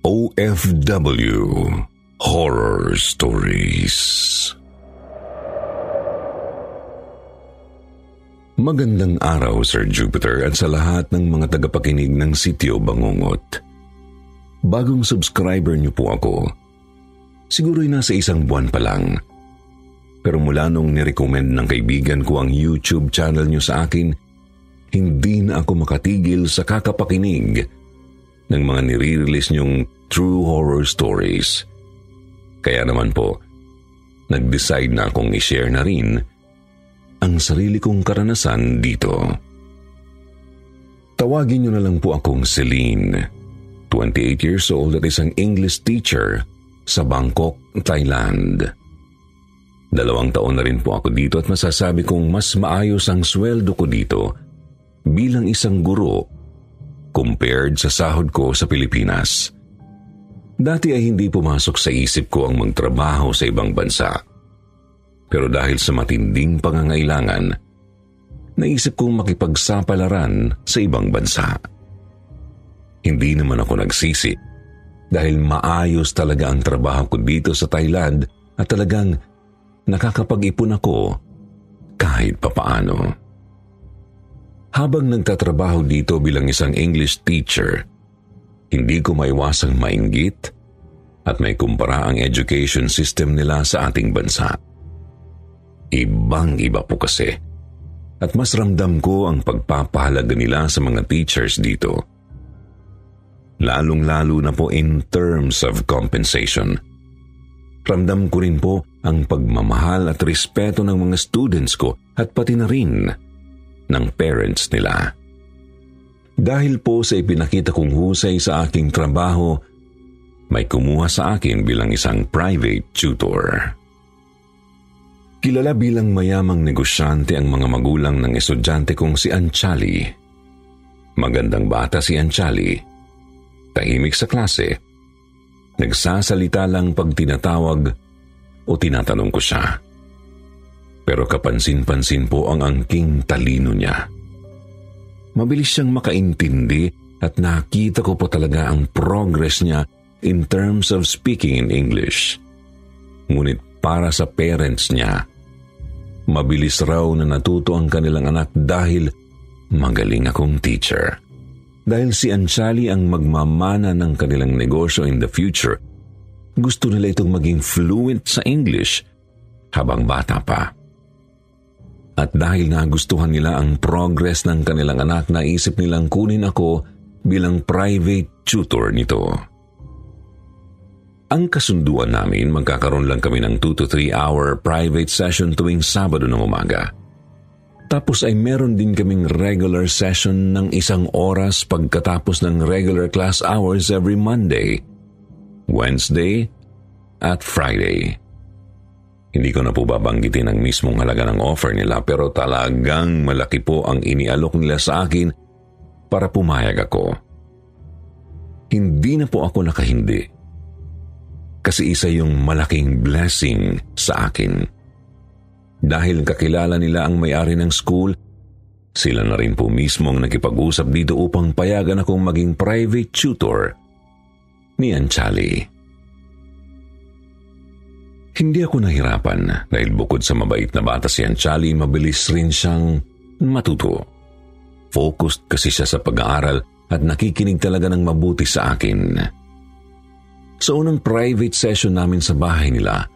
OFW Horror Stories. Magandang araw, Sir Jupiter, at sa lahat ng mga tagapakinig ng Sitio Bangungot. Bagong subscriber niyo po ako. Siguro'y nasa 1 buwan pa lang. Pero mula nung nirecommend ng kaibigan ko ang YouTube channel niyo sa akin, hindi na ako makatigil sa kakapakinig ng mga nire-release niyong true horror stories. Kaya naman po, nag-decide na akong i-share na rin ang sarili kong karanasan dito. Tawagin niyo na lang po akong Celine, 28 years old at isang English teacher sa Bangkok, Thailand. 2 taon na rin po ako dito at masasabi kong mas maayos ang sweldo ko dito bilang isang guro compared sa sahod ko sa Pilipinas. Dati ay hindi pumasok sa isip ko ang magtrabaho sa ibang bansa. Pero dahil sa matinding pangangailangan, naisip kong makipagsapalaran sa ibang bansa. Hindi naman ako nagsisi dahil maayos talaga ang trabaho ko dito sa Thailand at talagang nakakapag-ipon ako kahit papaano. Habang nagtatrabaho dito bilang isang English teacher, hindi ko maiwasang mainggit at may kumpara ang education system nila sa ating bansa. Ibang-iba po kasi at mas ramdam ko ang pagpapahalaga nila sa mga teachers dito. Lalong-lalo na po in terms of compensation. Ramdam ko rin po ang pagmamahal at respeto ng mga students ko at pati na rin ng parents nila. Dahil po sa ipinakita kong husay sa aking trabaho, may kumuha sa akin bilang isang private tutor. Kilala bilang mayamang negosyante ang mga magulang ng estudyante kong si Anchali. Magandang bata si Anchali. Tahimik sa klase. Nagsasalita lang pag tinatawag o tinatanong ko siya. Pero kapansin-pansin po ang angking talino niya. Mabilis siyang makaintindi at nakita ko po talaga ang progress niya in terms of speaking in English. Ngunit para sa parents niya, mabilis raw na natuto ang kanilang anak dahil magaling akong teacher. Dahil si Anchali ang magmamana ng kanilang negosyo in the future, gusto nila itong maging fluent sa English habang bata pa. At dahil nagustuhan nila ang progress ng kanilang anak, naisip nilang kunin ako bilang private tutor nito. Ang kasunduan namin, magkakaroon lang kami ng 2 to 3 hour private session tuwing Sabado ng umaga. Tapos ay meron din kaming regular session ng 1 oras pagkatapos ng regular class hours every Monday, Wednesday, at Friday. Hindi ko na po babanggitin ang mismong halaga ng offer nila pero talagang malaki po ang inialok nila sa akin para pumayag ako. Hindi na po ako nakahindi kasi isa yung malaking blessing sa akin. Dahil kakilala nila ang may-ari ng school, sila na rin po mismong nakipag-usap dito upang payagan akong maging private tutor ni Anchali. Hindi ako nahirapan dahil bukod sa mabait na bata si Anchali, mabilis rin siyang matuto. Focused kasi siya sa pag-aaral at nakikinig talaga ng mabuti sa akin. Sa unang private session namin sa bahay nila,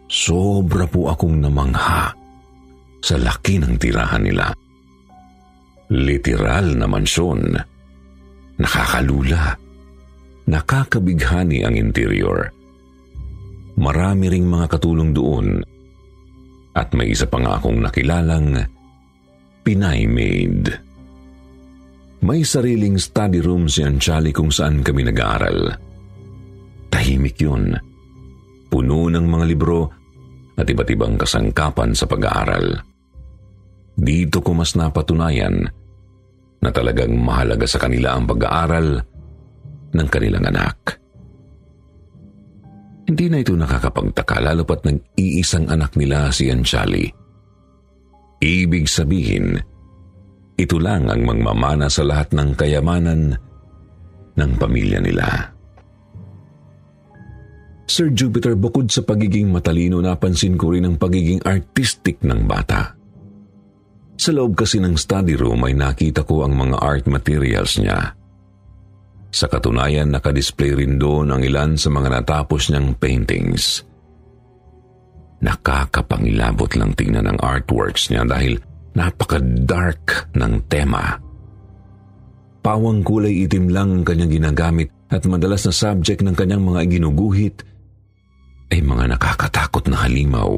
sobra po akong namangha sa laki ng tirahan nila. Literal na mansyon. Nakakalula. Nakakabighani ang interior. Marami ring mga katulong doon at may isa pa nga akong nakilalang Pinay maid. May sariling study room si Anchali kung saan kami nag-aaral. Tahimik yun. Puno ng mga libro at iba't ibang kasangkapan sa pag-aaral. Dito ko mas napatunayan na talagang mahalaga sa kanila ang pag-aaral ng kanilang anak. Hindi na ito nakakapagtaka lalo pat nag-iisang anak nila si Anchali. Ibig sabihin, ito lang ang magmamana sa lahat ng kayamanan ng pamilya nila. Sir Jupiter, bukod sa pagiging matalino, napansin ko rin ang pagiging artistic ng bata. Sa loob kasi ng study room ay nakita ko ang mga art materials niya. Sa katunayan, nakadisplay rin doon ang ilan sa mga natapos niyang paintings. Nakakapangilabot lang tingnan ang artworks niya dahil napaka-dark ng tema. Pawang kulay itim lang ang kanyang ginagamit at madalas na subject ng kanyang mga ginuguhit ay mga nakakatakot na halimaw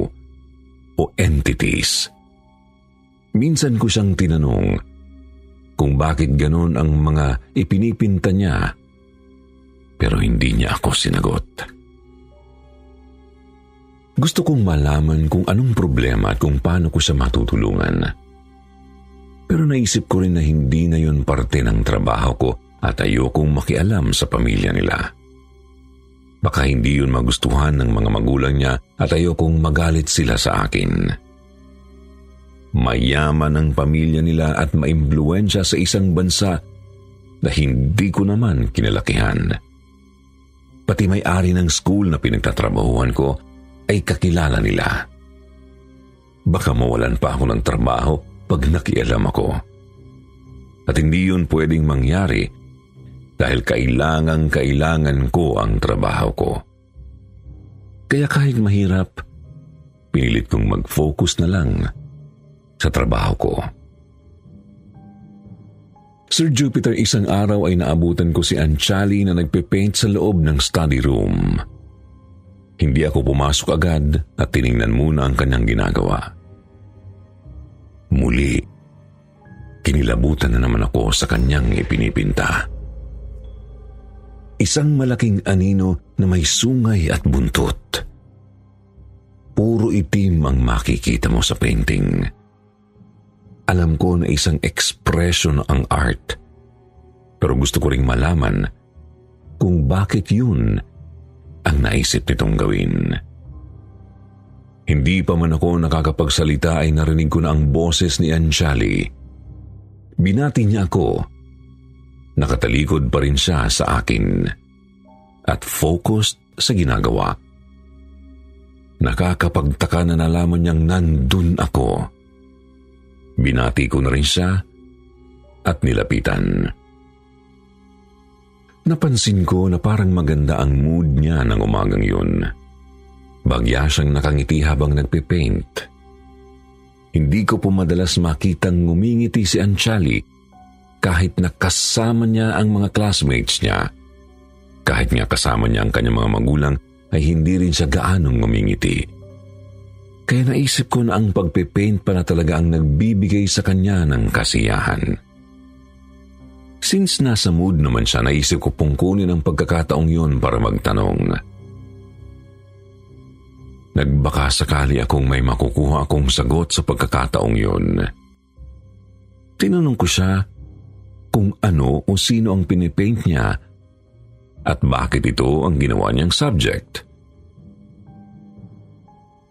o entities. Minsan ko siyang tinanong kung bakit ganon ang mga ipinipinta niya, pero hindi niya ako sinagot. Gusto kong malaman kung anong problema at kung paano ko siya matutulungan. Pero naisip ko rin na hindi na yun parte ng trabaho ko at ayokong makialam sa pamilya nila. Baka hindi yun magustuhan ng mga magulang niya at ayokong magalit sila sa akin. Mayaman ang pamilya nila at maimpluwensya sa isang bansa na hindi ko naman kinalakihan. Pati may-ari ng school na pinagtatrabahuhan ko ay kakilala nila. Baka mawalan pa ako ng trabaho pag nakialam ako. At hindi yun pwedeng mangyari dahil kailangan ko ang trabaho ko. Kaya kahit mahirap, pinilit kong mag-focus na lang sa trabaho ko. Sir Jupiter, isang araw ay naabutan ko si Anchali na nagpe-paint sa loob ng study room. Hindi ako pumasok agad at tiningnan muna ang kanyang ginagawa. Muli, kinilabutan na naman ako sa kanyang ipinipinta. Isang malaking anino na may sungay at buntot. Puro itim ang makikita mo sa painting. Alam ko na isang expression ang art, pero gusto ko ring malaman kung bakit yun ang naisip nitong gawin. Hindi pa man ako nakakapagsalita ay narinig ko na ang boses ni Anchali. Binati niya ako. Nakatalikod pa rin siya sa akin at focused sa ginagawa. Nakakapagtaka na nalaman niyang nandun ako. Binati ko na rin siya at nilapitan. Napansin ko na parang maganda ang mood niya ng umagang yun. Bagya siyang nakangiti habang nagpipaint. Hindi ko po madalas makitang ngumingiti si Anchali kahit na kasama niya ang mga classmates niya. Kahit nga kasama niya ang kanyang mga magulang ay hindi rin siya gaanong ngumingiti. Kaya naisip ko na ang pagpipaint pala talaga ang nagbibigay sa kanya ng kasiyahan. Since nasa mood naman siya, naisip ko pong kunin ang pagkakataong yun para magtanong. Nagbaka sakali akong may makukuha akong sagot sa pagkakataong yun. Tinanong ko siya kung ano o sino ang pinipaint niya at bakit ito ang ginawa niyang subject.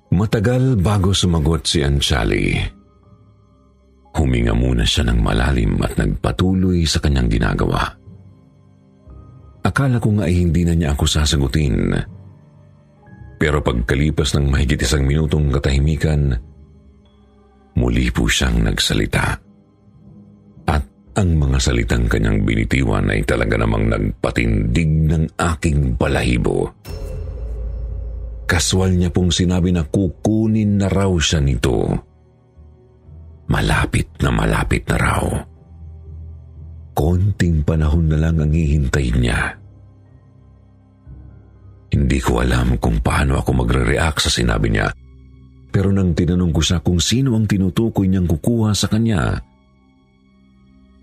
Matagal bago sumagot si Anchali. Huminga muna siya ng malalim at nagpatuloy sa kanyang ginagawa. Akala ko nga ay hindi na niya ako sasagutin. Pero pagkalipas ng mahigit 1 minutong katahimikan, muli po siyang nagsalita. Ang mga salitang kanyang binitiwan ay talaga namang nagpatindig ng aking balahibo. Kaswal niya pong sinabi na kukunin na raw siya nito. Malapit na raw. Konting panahon na lang ang hihintayin niya. Hindi ko alam kung paano ako magre-react sa sinabi niya, pero nang tinanong ko siya kung sino ang tinutukoy niyang kukuha sa kanya,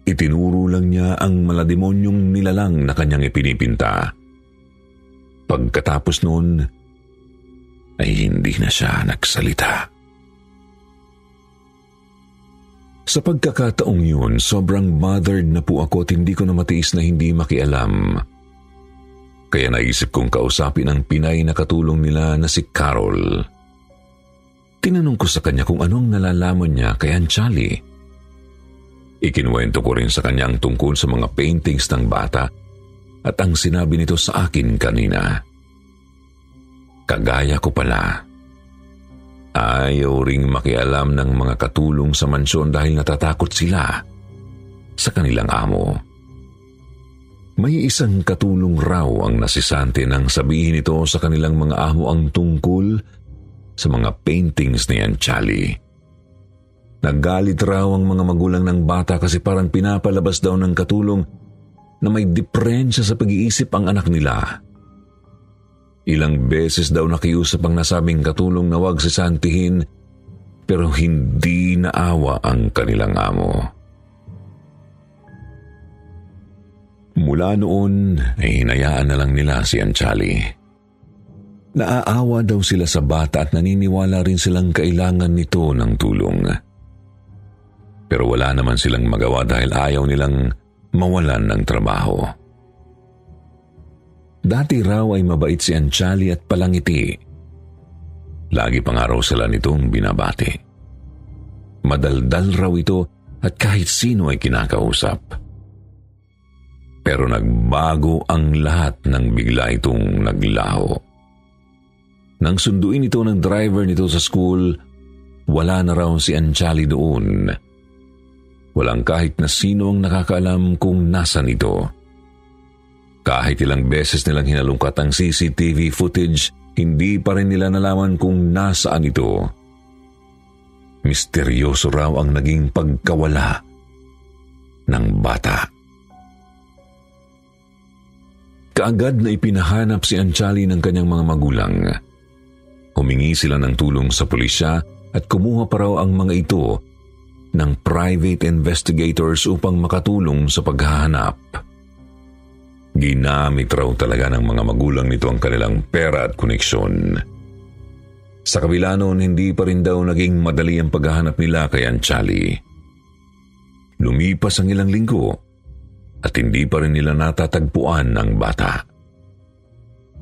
itinuro lang niya ang malademonyong nilalang na kanyang ipinipinta. Pagkatapos noon, ay hindi na siya nagsalita. Sa pagkakataong yun, sobrang bothered na po ako at hindi ko na matiis na hindi makialam. Kaya naisip kong kausapin ang Pinay na katulong nila na si Carol. Tinanong ko sa kanya kung anong nalalaman niya kay Anchali. Ikinuwento ko rin sa kanya ang tungkol sa mga paintings ng bata at ang sinabi nito sa akin kanina. kagaya ko pala. Ayaw ring makialam ng mga katulong sa mansyon dahil natatakot sila sa kanilang amo. May isang katulong raw ang nasisante nang sabihin ito sa kanilang mga amo ang tungkol sa mga paintings ni Anchali. Naggalit raw ang mga magulang ng bata kasi parang pinapalabas daw ng katulong na may diferensya sa pag-iisip ang anak nila. Ilang beses daw nakiusap ang nasabing katulong na wag sisantihin pero hindi naawa ang kanilang amo. Mula noon ay hinayaan na lang nila si Anchali. Naaawa daw sila sa bata at naniniwala rin silang kailangan nito ng tulong. Pero wala naman silang magawa dahil ayaw nilang mawalan ng trabaho. Dati raw ay mabait si Anchali at palangiti. Lagi pa nga raw sila nitong binabati. Madaldal raw ito at kahit sino ay kinakausap. Pero nagbago ang lahat nang bigla itong naglaho. Nang sunduin ito ng driver nito sa school, wala na raw si Anchali doon. Walang kahit na sino ang nakakaalam kung nasan ito. Kahit ilang beses nilang hinalungkat ang CCTV footage, hindi pa rin nila nalaman kung nasaan ito. Misteryoso raw ang naging pagkawala ng bata. Kaagad na ipinahanap si Anchali ng kanyang mga magulang. Humingi sila ng tulong sa pulisya at kumuha pa raw ang mga ito ng private investigators upang makatulong sa paghahanap. Ginamit raw talaga ng mga magulang nito ang kanilang pera at koneksyon. Sa kabila noon, hindi pa rin daw naging madali ang paghahanap nila kay Anchali. Lumipas ang ilang linggo at hindi pa rin nila natatagpuan ang bata.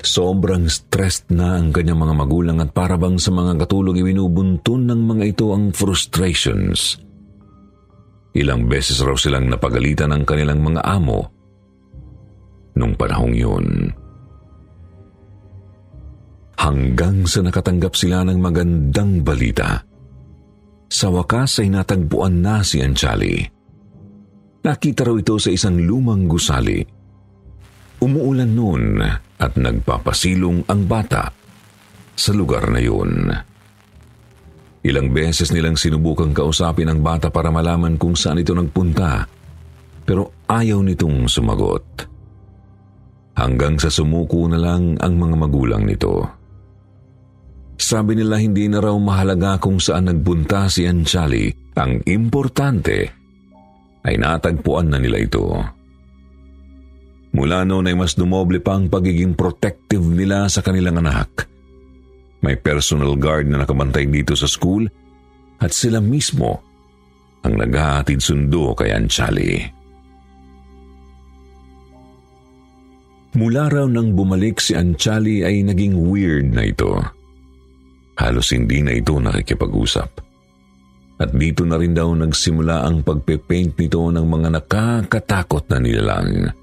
Sobrang stressed na ang kanyang mga magulang at para bang sa mga katulong ibinubuntun ng mga ito ang frustrations. Ilang beses raw silang napagalitan ng kanilang mga amo nung panahong yun. Hanggang sa nakatanggap sila ng magandang balita. Sa wakas ay natagpuan na si Anchali. Nakita raw ito sa isang lumang gusali. Umuulan noon at nagpapasilong ang bata sa lugar na yun. Ilang beses nilang sinubukang kausapin ang bata para malaman kung saan ito nagpunta, pero ayaw nitong sumagot. Hanggang sa sumuko na lang ang mga magulang nito. Sabi nila hindi na raw mahalaga kung saan nagpunta si Anchali. Ang importante ay natagpuan na nila ito. Mula noon ay mas dumoble pa ang pagiging protective nila sa kanilang anak. May personal guard na nakabantay dito sa school at sila mismo ang naghahatid sundo kay Anchali. Mula raw nang bumalik si Anchali ay naging weird na ito. Halos hindi na ito nakikipag-usap. At dito na rin daw nagsimula ang pagpe-paint nito ng mga nakakatakot na nilalang.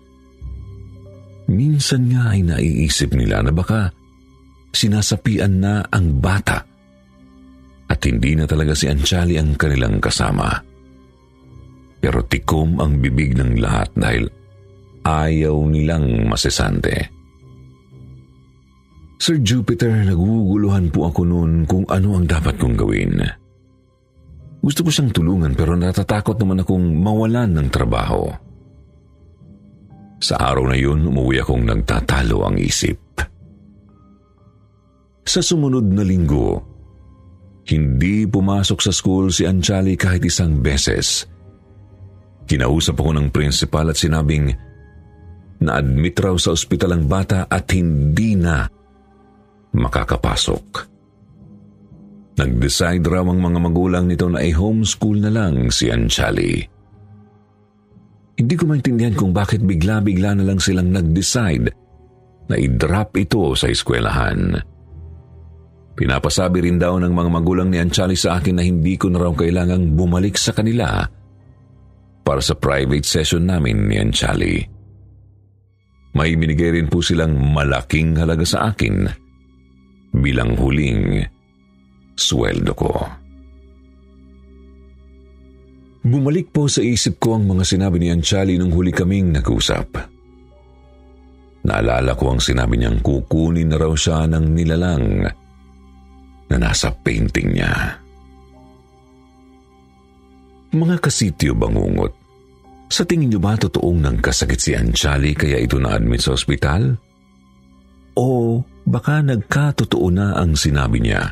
Minsan nga ay naiisip nila na baka sinasapian na ang bata at hindi na talaga si Anchali ang kanilang kasama. Pero tikom ang bibig ng lahat dahil ayaw nilang masesante. Sir Jupiter, naguguluhan po ako noon kung ano ang dapat kong gawin. Gusto ko siyang tulungan pero natatakot naman akong mawalan ng trabaho. Sa araw na yun, umuwi akong nagtatalo ang isip. Sa sumunod na linggo, hindi pumasok sa school si Anchali kahit isang beses. Kinausap ako ng principal at sinabing na-admit raw sa ospital ang bata at hindi na makakapasok. Nag-decide raw ang mga magulang nito na i-homeschool na lang si Anchali. Hindi ko maintindihan kung bakit bigla-bigla na lang silang nag-decide na i-drop ito sa eskwelahan. Pinapasabi rin daw ng mga magulang ni Anchali sa akin na hindi ko na raw kailangang bumalik sa kanila para sa private session namin ni Anchali. May binigay rin po silang malaking halaga sa akin bilang huling sweldo ko. Bumalik po sa isip ko ang mga sinabi ni Anchali nung huli kaming nag-usap. Naalala ko ang sinabi niyang kukunin na raw siya ng nilalang na nasa painting niya. Mga kasityo bangungot, sa tingin niyo ba totoong nagkasakit si Anchali kaya ito na-admit sa ospital? O baka nagkatotoo na ang sinabi niya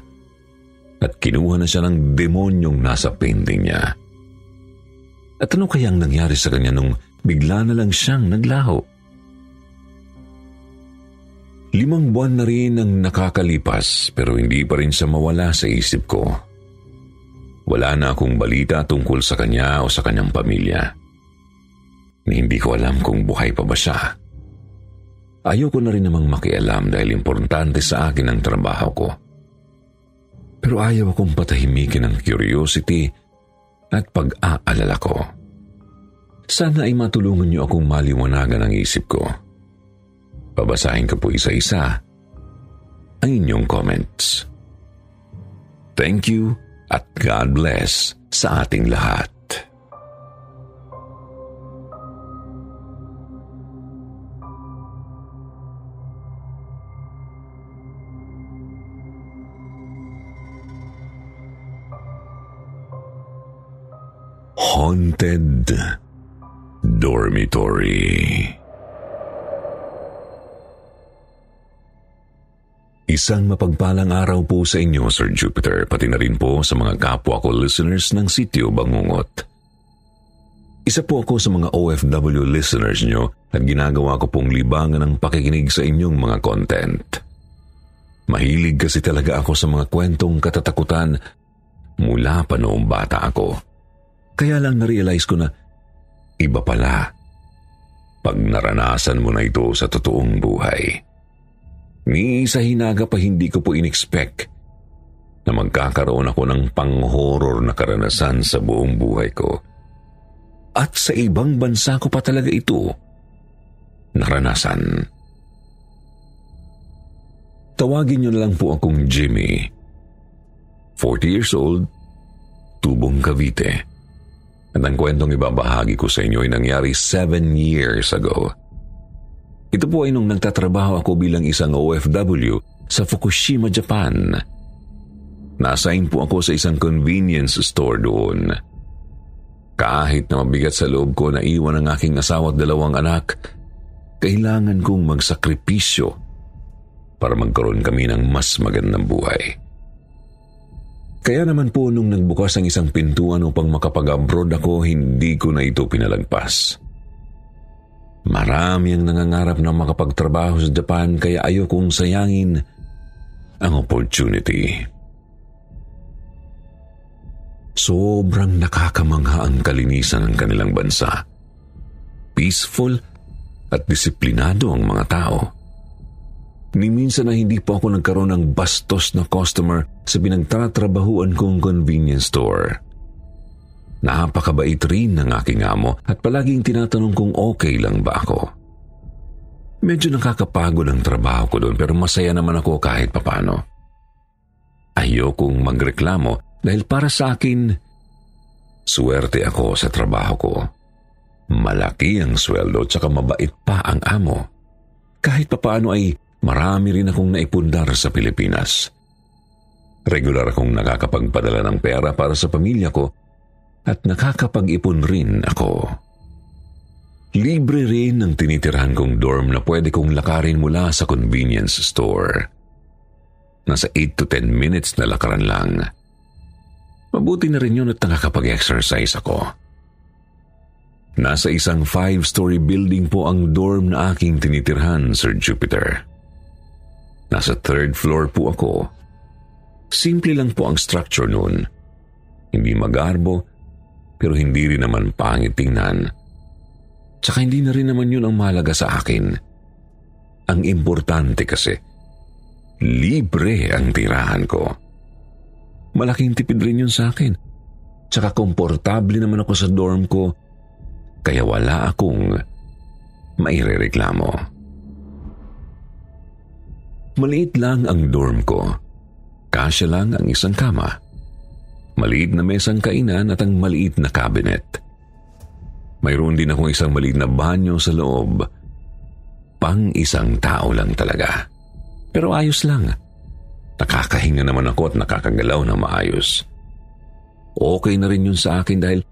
at kinuha na siya ng demonyong nasa painting niya? At ano kayang nangyari sa kanya nung bigla na lang siyang naglaho? 5 buwan na rin ang nakakalipas pero hindi pa rin siya mawala sa isip ko. Wala na akong balita tungkol sa kanya o sa kanyang pamilya. Hindi ko alam kung buhay pa ba siya. Ayoko na rin namang makialam dahil importante sa akin ang trabaho ko. Pero ayaw akong patahimikin ang curiosity at pag-aalala ko. Sana ay matulungan niyo akong maliwanagan ang isip ko. Babasahin ko po isa-isa ang inyong comments. Thank you at God bless sa ating lahat. Haunted Dormitory. Isang mapagpalang araw po sa inyo, Sir Jupiter, pati na rin po sa mga kapwa ko listeners ng Sitio Bangungot. Isa po ako sa mga OFW listeners nyo at ginagawa ko pong libangan ng pakikinig sa inyong mga content. Mahilig kasi talaga ako sa mga kwentong katatakutan mula pa noong bata ako. Kaya lang na-realize ko na iba pala pag naranasan mo na ito sa totoong buhay. Ni sa hinaga pa hindi ko po in-expect na magkakaroon ako ng pang-horror na karanasan sa buong buhay ko. At sa ibang bansa ko pa talaga ito naranasan. Tawagin niyo na lang po akong Jimmy. 40 years old, Tubong, Cavite. At ang kwentong ibabahagi ko sa inyo ay nangyari 7 years ago. Ito po ay nung nagtatrabaho ako bilang isang OFW sa Fukushima, Japan. Na-assign po ako sa isang convenience store doon. Kahit na mabigat sa loob ko na iwan ang aking asawa at 2 anak, kailangan kong magsakripisyo para magkaroon kami ng mas magandang buhay. Kaya naman po nung nagbukas ang isang pintuan upang makapag-abroad ako, hindi ko na ito pinalagpas. Marami ang nangangarap na makapagtrabaho sa Japan kaya ayokong sayangin ang opportunity. Sobrang nakakamangha ang kalinisan ng kanilang bansa. Peaceful at disiplinado ang mga tao. Ni minsan na hindi po ako nagkaroon ng bastos na customer sa pinagtatrabahuan kong convenience store. Napakabait rin ng aking amo at palaging tinatanong kung okay lang ba ako. Medyo nakakapagod ang trabaho ko doon pero masaya naman ako kahit papano. Ayokong magreklamo dahil para sa akin, swerte ako sa trabaho ko. Malaki ang sweldo at saka mabait pa ang amo. Kahit papaano ay marami rin akong naipundar sa Pilipinas. Regular akong nakakapagpadala ng pera para sa pamilya ko at nakakapag-ipon rin ako. Libre rin ang tinitirhan kong dorm na pwede kong lakarin mula sa convenience store. Nasa 8 to 10 minutes na lakaran lang. Mabuti na rin yun at nakakapag-exercise ako. Nasa isang 5-story building po ang dorm na aking tinitirhan, Sir Jupiter. Nasa 3rd floor po ako. Simple lang po ang structure noon. Hindi magarbo, pero hindi rin naman pangit tingnan. Tsaka hindi na rin naman yun ang mahalaga sa akin. Ang importante kasi, libre ang tirahan ko. Malaking tipid rin yun sa akin. Tsaka komportable naman ako sa dorm ko, kaya wala akong mairereklamo. Maliit lang ang dorm ko. Kasya lang ang isang kama. Maliit na mesang kainan at ang maliit na cabinet. Mayroon din akong isang maliit na banyo sa loob. Pang isang tao lang talaga. Pero ayos lang. Nakakahinga naman ako at nakakagalaw na maayos. Okay na rin yun sa akin dahil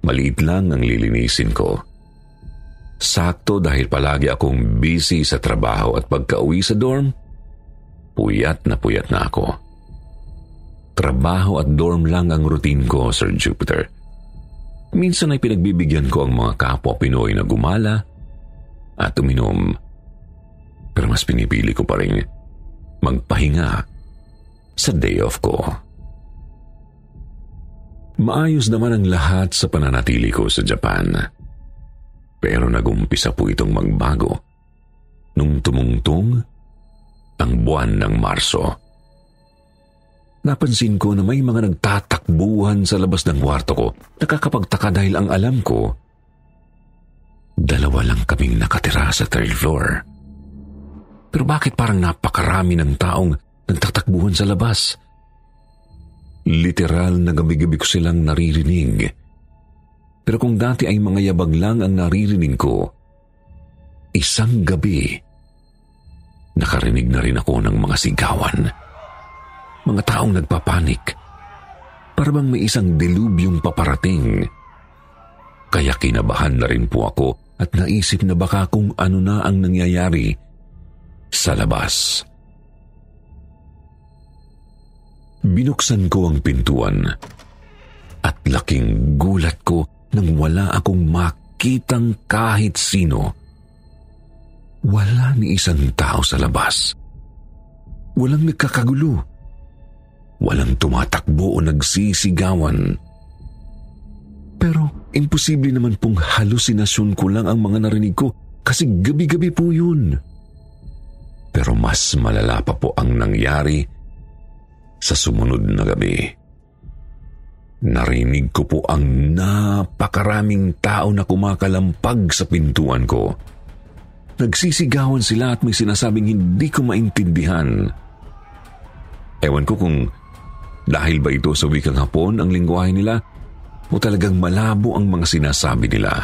maliit lang ang lilinisin ko. Sakto dahil palagi akong busy sa trabaho at pagka-uwi sa dorm, puyat na ako. Trabaho at dorm lang ang routine ko, Sir Jupiter. Minsan ay pinagbibigyan ko ang mga kapwa Pinoy na gumala at uminom. Pero mas pinipili ko pa rin magpahinga sa day off ko. Maayos naman ang lahat sa pananatili ko sa Japan. Pero nag-umpisa po itong magbago nung tumungtong ang buwan ng Marso. Napansin ko na may mga nagtatakbuhan sa labas ng kwarto ko. Nakakapagtaka dahil ang alam ko, 2 lang kaming nakatira sa 3rd floor. Pero bakit parang napakarami ng taong nagtatakbuhan sa labas? Literal na gabi-gabi ko silang naririnig. Pero kung dati ay mga yabag lang ang naririnig ko, isang gabi, nakarinig na rin ako ng mga sigawan. Mga taong nagpapanik. Para bang may isang dilubyong paparating. Kaya kinabahan na rin po ako at naisip na baka kung ano na ang nangyayari sa labas. Binuksan ko ang pintuan at laking gulat ko nang wala akong makitang kahit sino. Wala ni isang tao sa labas. Walang nagkakagulo. Walang tumatakbo o nagsisigawan. Pero imposible naman pong halusinasyon ko lang ang mga narinig ko kasi gabi-gabi po yun. Pero mas malala pa po ang nangyari sa sumunod na gabi. Narinig ko po ang napakaraming tao na kumakalampag sa pintuan ko. Nagsisigawan sila at may sinasabing hindi ko maintindihan. Ewan ko kung dahil ba ito sa wikang Hapon ang lingwahe nila o talagang malabo ang mga sinasabi nila.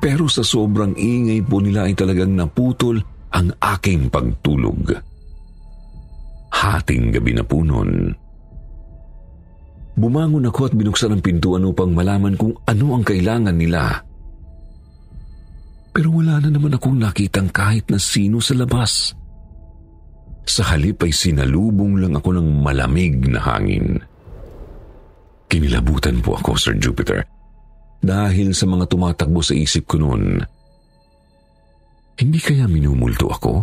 Pero sa sobrang ingay po nila ay talagang naputol ang aking pagtulog. Hating gabi na po nun. Bumangon ako at binuksan ang pintuan upang malaman kung ano ang kailangan nila. Pero wala na naman akong nakitang kahit na sino sa labas. Sa halip ay sinalubong lang ako ng malamig na hangin. Kinilabutan po ako, Sir Jupiter, dahil sa mga tumatakbo sa isip ko noon. Hindi kaya minumulto ako?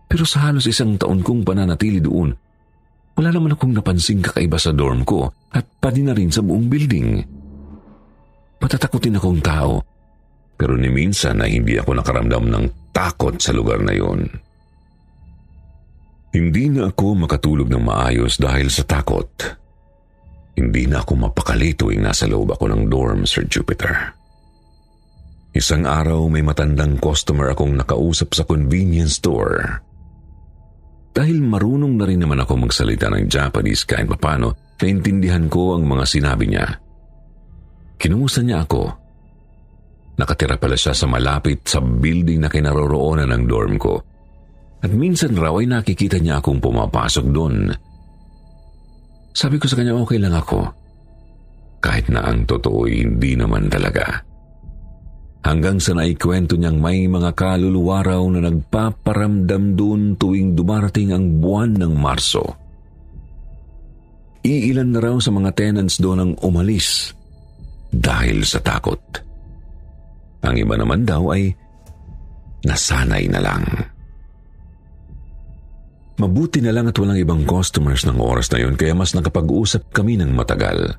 Pero sa halos 1 taon kong pananatili doon, wala naman akong napansing kakaiba sa dorm ko at pati na rin sa buong building. Patatakutin akong tao, pero ni minsan ay hindi ako nakaramdam ng takot sa lugar na yon. Hindi na ako makatulog ng maayos dahil sa takot. Hindi na ako mapakali tuwing nasa loob ako ng dorm, Sir Jupiter. Isang araw may matandang customer akong nakausap sa convenience store. Dahil marunong na rin naman ako magsalita ng Japanese kahit papano, naintindihan ko ang mga sinabi niya. Kinumusta niya ako. Nakatira pala siya sa malapit sa building na kinaroroonan ng dorm ko. At minsan raw ay nakikita niya akong pumapasok doon. Sabi ko sa kanya okay lang ako. Kahit na ang totoo hindi naman talaga. Hanggang sa naikwento niyang may mga kaluluwa raw na nagpaparamdam doon tuwing dumarating ang buwan ng Marso. Iilan na raw sa mga tenants doon ang umalis dahil sa takot. Ang iba naman daw ay nasanay na lang. Mabuti na lang at walang ibang customers ng oras na yun kaya mas nakapag-usap kami ng matagal.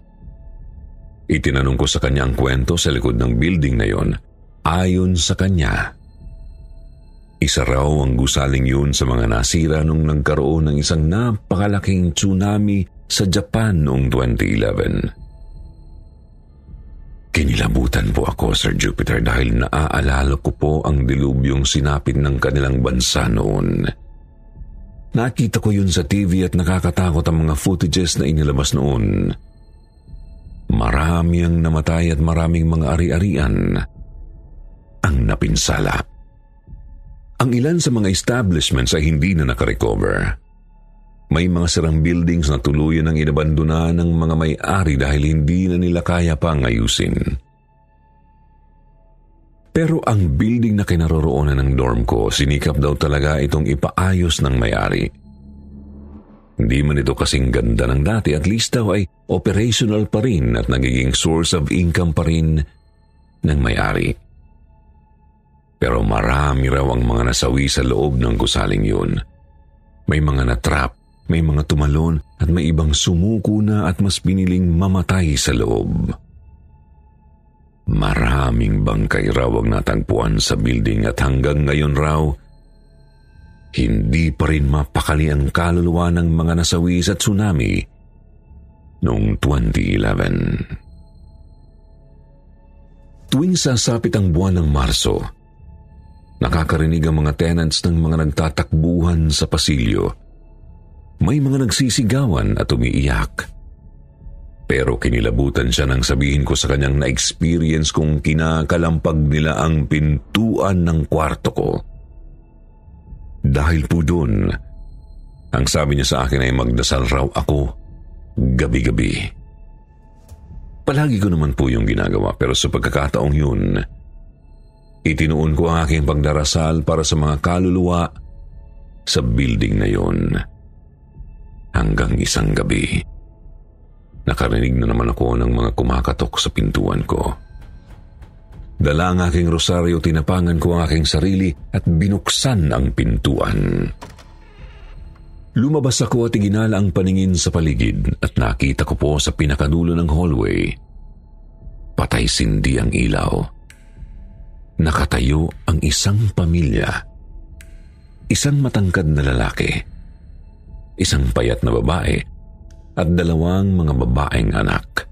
Itinanong ko sa kanya ang kwento sa likod ng building na yon. Ayon sa kanya, isa raw ang gusaling yun sa mga nasira nung nagkaroon ng isang napakalaking tsunami sa Japan noong 2011. Kinilabutan po ako, Sir Jupiter, dahil naaalala ko po ang dilubyong sinapit ng kanilang bansa noon. Nakita ko yun sa TV at nakakatakot ang mga footages na inilabas noon. Marami ang namatay at maraming mga ari-arian ang napinsala. Ang ilan sa mga establishments ay hindi na nakarecover. May mga sirang buildings na tuluyan ang inabandona ng mga may-ari dahil hindi na nila kaya pang ayusin. Pero ang building na kinaroroonan ng dorm ko, sinikap daw talaga itong ipaayos ng may-ari. Hindi man ito kasing ganda ng dati, at least daw ay operational pa rin at nagiging source of income pa rin ng may-ari. Pero marami raw ang mga nasawi sa loob ng gusaling yun. May mga natrap, may mga tumalon at may ibang sumuko na at mas piniling mamatay sa loob. Maraming bangkay raw ang natagpuan sa building at hanggang ngayon raw, hindi pa rin mapakali ang kaluluwa ng mga nasawi sa tsunami noong 2011. Tuwing sasapit ang buwan ng Marso, nakakarinig ang mga tenants ng mga nagtatakbuhan sa pasilyo. May mga nagsisigawan at umiiyak. Pero kinilabutan siya nang sabihin ko sa kanyang na-experience kung kinakalampag nila ang pintuan ng kwarto ko. Dahil po dun, ang sabi niya sa akin ay magdasal raw ako gabi-gabi. Palagi ko naman po yung ginagawa, pero sa pagkakataong yun, itinuon ko ang aking pagdarasal para sa mga kaluluwa sa building na yun. Hanggang isang gabi, nakarinig na naman ako ng mga kumakatok sa pintuan ko. Dala ang aking rosaryo, tinapangan ko ang aking sarili at binuksan ang pintuan. Lumabas ako at iginala ang paningin sa paligid at nakita ko po sa pinakadulo ng hallway, patay sindi ang ilaw. Nakatayo ang isang pamilya. Isang matangkad na lalaki, isang payat na babae, at dalawang mga babaeng anak.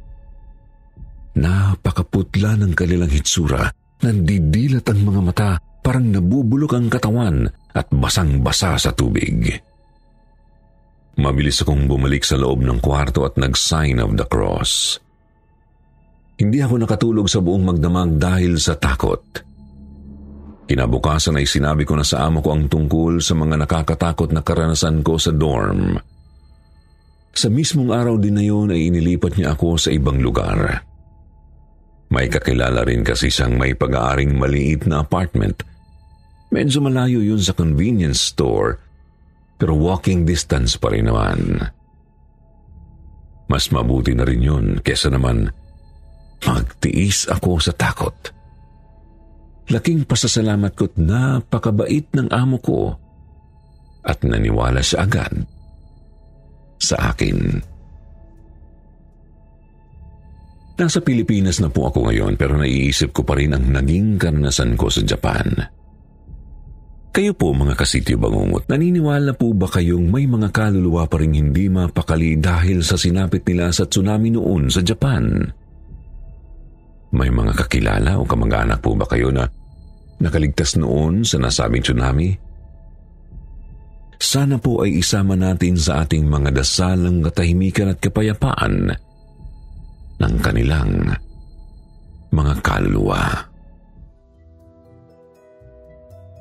Napakaputla ng kanilang hitsura, nandidilat ang mga mata, parang nabubulok ang katawan at basang-basa sa tubig. Mabilis akong bumalik sa loob ng kwarto at nag-sign of the cross. Hindi ako nakatulog sa buong magdamag dahil sa takot. Kinabukasan ay sinabi ko na sa amo ko ang tungkol sa mga nakakatakot na karanasan ko sa dorm. Sa mismong araw din na yun ay inilipat niya ako sa ibang lugar. May kakilala rin kasi siyang may pag-aaring maliit na apartment. Medyo malayo yun sa convenience store, pero walking distance pa rin naman. Mas mabuti na rin yun kesa naman magtiis ako sa takot. Laking pasasalamat ko't napakabait ng amo ko at naniwala siya agad sa akin. Nasa Pilipinas na po ako ngayon, pero naiisip ko pa rin ang naging karanasan ko sa Japan. Kayo po mga kasityo bangungot, naniniwala po ba kayong may mga kaluluwa pa rin hindi mapakali dahil sa sinapit nila sa tsunami noon sa Japan? May mga kakilala o kamag-anak po ba kayo na nakaligtas noon sa nasabing tsunami? Sana po ay isama natin sa ating mga dasal ang katahimikan at kapayapaan ng kanilang mga kaluluwa.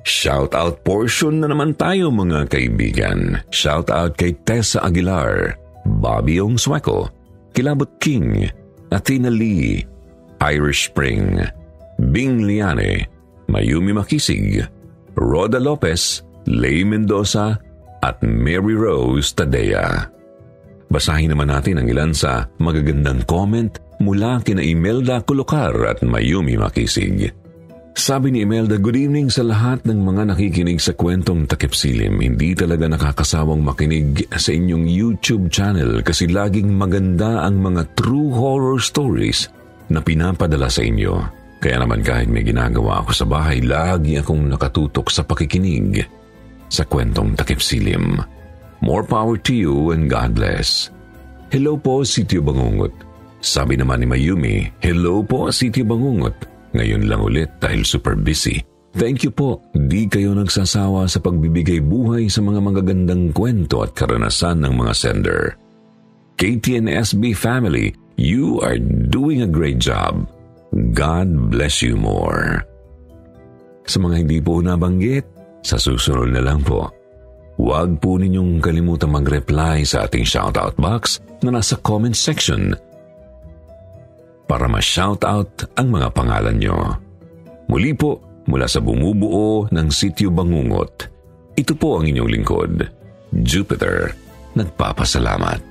Shout out portion na naman tayo mga kaibigan. Shout out kay Tessa Aguilar, Bobby Ong Sueco, Kilabot King, Athena Lee, Irish Spring, Bing Liane, Mayumi Makisig, Roda Lopez, Lay Mendoza, at Mary Rose Tadea. Basahin naman natin ang ilan sa magagandang comment mula kina Imelda Kulokar at Mayumi Makisig. Sabi ni Imelda, good evening sa lahat ng mga nakikinig sa kwentong Takip Silim. Hindi talaga nakakasawang makinig sa inyong YouTube channel kasi laging maganda ang mga true horror stories na pinapadala sa inyo. Kaya naman kahit may ginagawa ako sa bahay, lagi akong nakatutok sa pakikinig sa kwentong Takip Silim. More power to you and God bless. Hello po, Sitio Bangungot. Sabi naman ni Mayumi, "Hello po, Sitio Bangungot. Ngayon lang ulit dahil super busy. Thank you po. Di kayo nagsasawa sa pagbibigay buhay sa mga magagandang kwento at karanasan ng mga sender. KTNSB family, you are doing a great job. God bless you more." Sa mga hindi po nabanggit, sa susunod na lang po. Huwag po ninyong kalimutang mag-reply sa ating shoutout box na nasa comment section para ma-shoutout ang mga pangalan nyo. Muli po, mula sa bumubuo ng Sitio Bangungot, ito po ang inyong lingkod, Jupiter, nagpapasalamat.